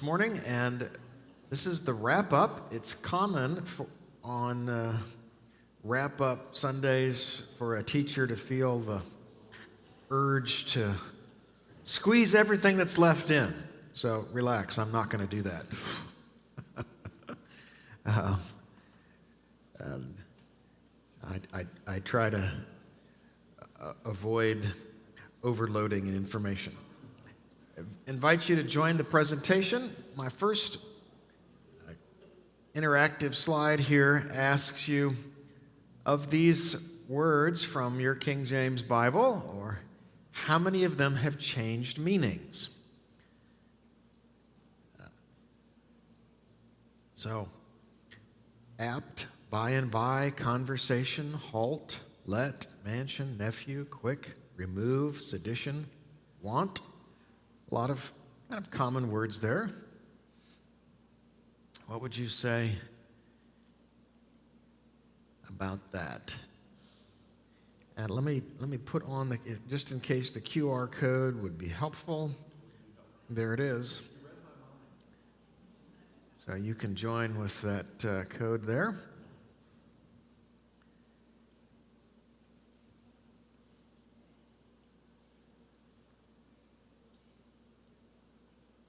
morning, and this is the wrap-up. It's common on wrap-up Sundays for a teacher to feel the urge to squeeze everything that's left in. So relax, I'm not going to do that. I try to avoid overloading in information. I invite you to join the presentation. My first interactive slide here asks you, of these words from your King James Bible, or how many of them have changed meanings? So, apt, by and by, conversation, halt, let, mansion, nephew, quick, remove, sedition, want. A lot of kind of common words there. What would you say about that? And let me put on the, just in case the QR code would be helpful. There it is. So you can join with that code there.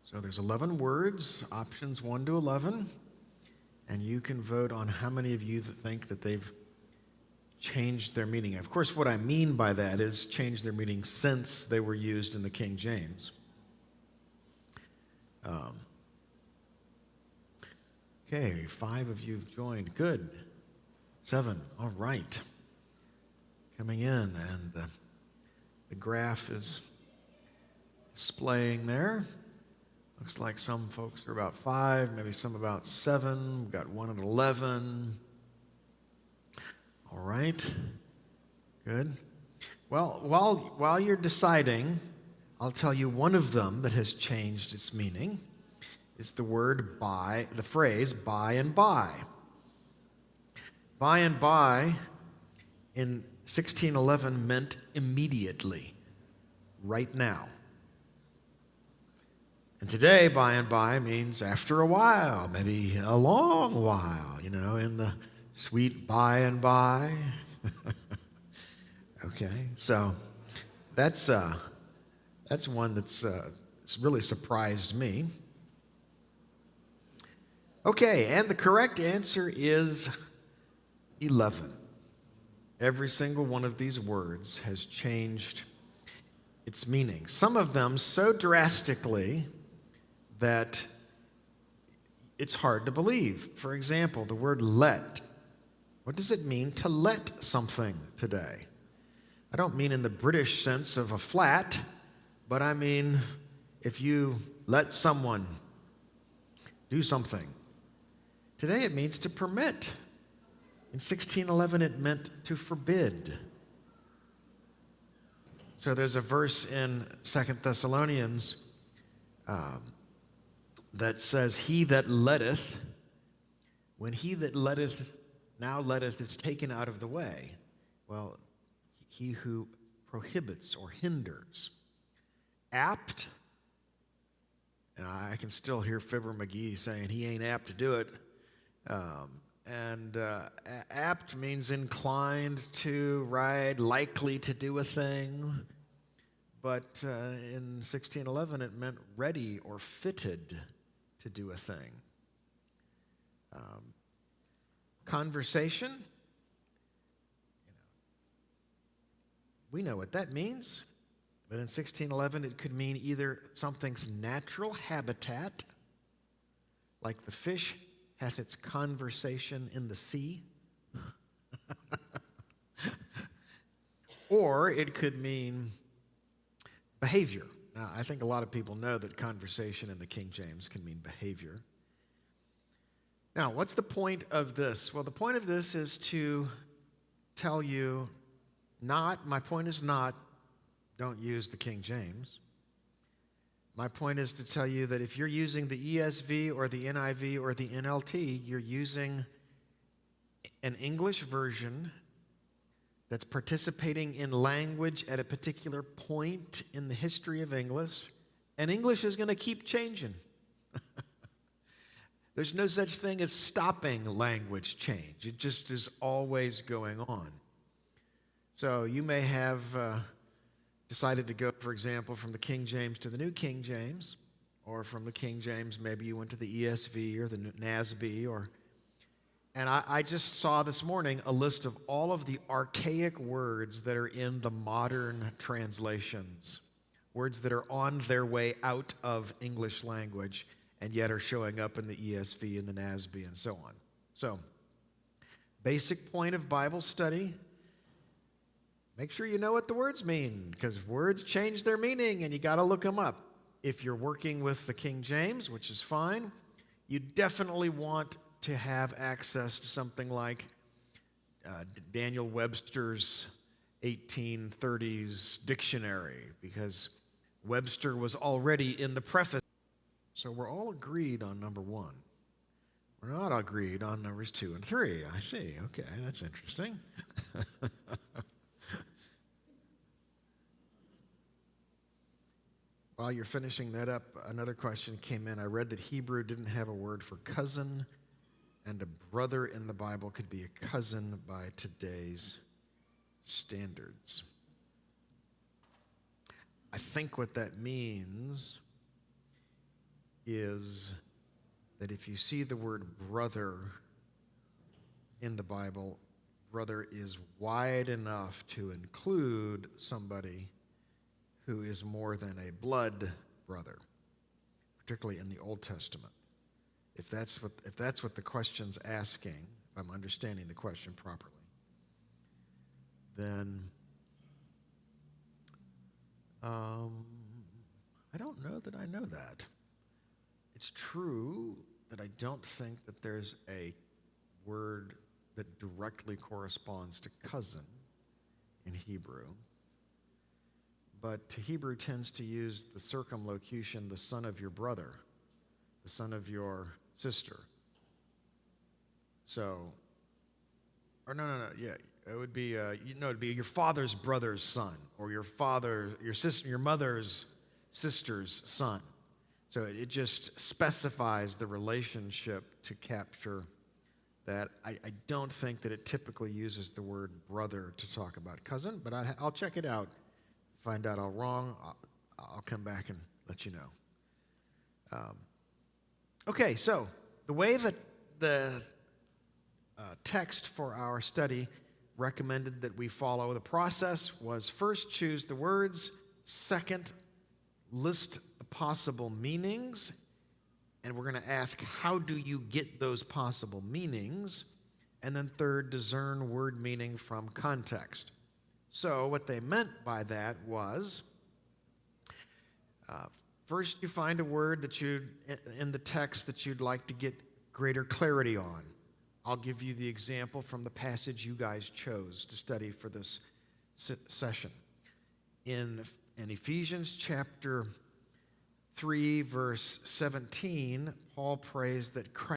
So there's 11 words, options 1 to 11, and you can vote on how many of you think that they've changed their meaning. Of course, what I mean by that is changed their meaning since they were used in the King James. Okay, 5 of you have joined. Good. 7. All right. Coming in, and the graph is displaying there. Looks like some folks are about 5, maybe some about 7. We've got 1 at 11. All right. Good. Well, while you're deciding, I'll tell you one of them that has changed its meaning is the word by, the phrase by and by. By and by in 1611 meant immediately, right now. And today, by and by means after a while, maybe a long while, in the sweet by and by. Okay, so that's one that's really surprised me. Okay, and the correct answer is 11. Every single one of these words has changed its meaning. Some of them so drastically that it's hard to believe. For example, the word let. What does it mean to let something today? I don't mean in the British sense of a flat, but I mean if you let someone do something. Today it means to permit. In 1611 it meant to forbid. So there's a verse in 2 Thessalonians that says, he that letteth, when he that letteth is taken out of the way, well, he who prohibits or hinders. Apt, and I can still hear Fibber McGee saying he ain't apt to do it. Apt means inclined to, right, likely to do a thing. But in 1611, it meant ready or fitted to do a thing. Conversation, we know what that means. But in 1611, it could mean either something's natural habitat, like the fish hath its conversation in the sea, or it could mean behavior. Now, I think a lot of people know that conversation in the King James can mean behavior. Now, what's the point of this? Well, the point of this is to tell you my point is not, don't use the King James. My point is to tell you that if you're using the ESV or the NIV or the NLT, you're using an English version that's participating in language at a particular point in the history of English, and English is going to keep changing. There's no such thing as stopping language change. It just is always going on. So you may have decided to go, for example, from the King James to the New King James, or from the King James, maybe you went to the ESV or the NASB, and I just saw this morning a list of all of the archaic words that are in the modern translations, words that are on their way out of English language and yet are showing up in the ESV and the NASB and so on. So, basic point of Bible study, make sure you know what the words mean, because words change their meaning and you got to look them up. If you're working with the King James, which is fine, you definitely want to have access to something like Daniel Webster's 1830s dictionary, because Webster was already in the preface. So we're all agreed on number 1. We're not agreed on numbers 2 and 3. I see. Okay, that's interesting. While you're finishing that up, another question came in. I read that Hebrew didn't have a word for cousin, and a brother in the Bible could be a cousin by today's standards. I think what that means is that if you see the word brother in the Bible, brother is wide enough to include somebody who is more than a blood brother, particularly in the Old Testament. If that's what the question's asking, if I'm understanding the question properly, then I don't know that I know that. It's true that I don't think that there's a word that directly corresponds to cousin in Hebrew. But Hebrew tends to use the circumlocution, the son of your brother, the son of your sister. So, or no, yeah, it would be, it'd be your father's brother's son, or your mother's sister's son. So it just specifies the relationship to capture that. I don't think that it typically uses the word brother to talk about cousin, but I'll check it out. Find out I'm wrong, I'll come back and let you know. Okay, so the way that the text for our study recommended that we follow the process was first choose the words, second list the possible meanings, and we're going to ask how do you get those possible meanings, and then third discern word meaning from context. So what they meant by that was first you find a word that in the text that you'd like to get greater clarity on. I'll give you the example from the passage you guys chose to study for this session. In Ephesians chapter 3, verse 17, Paul prays that Christ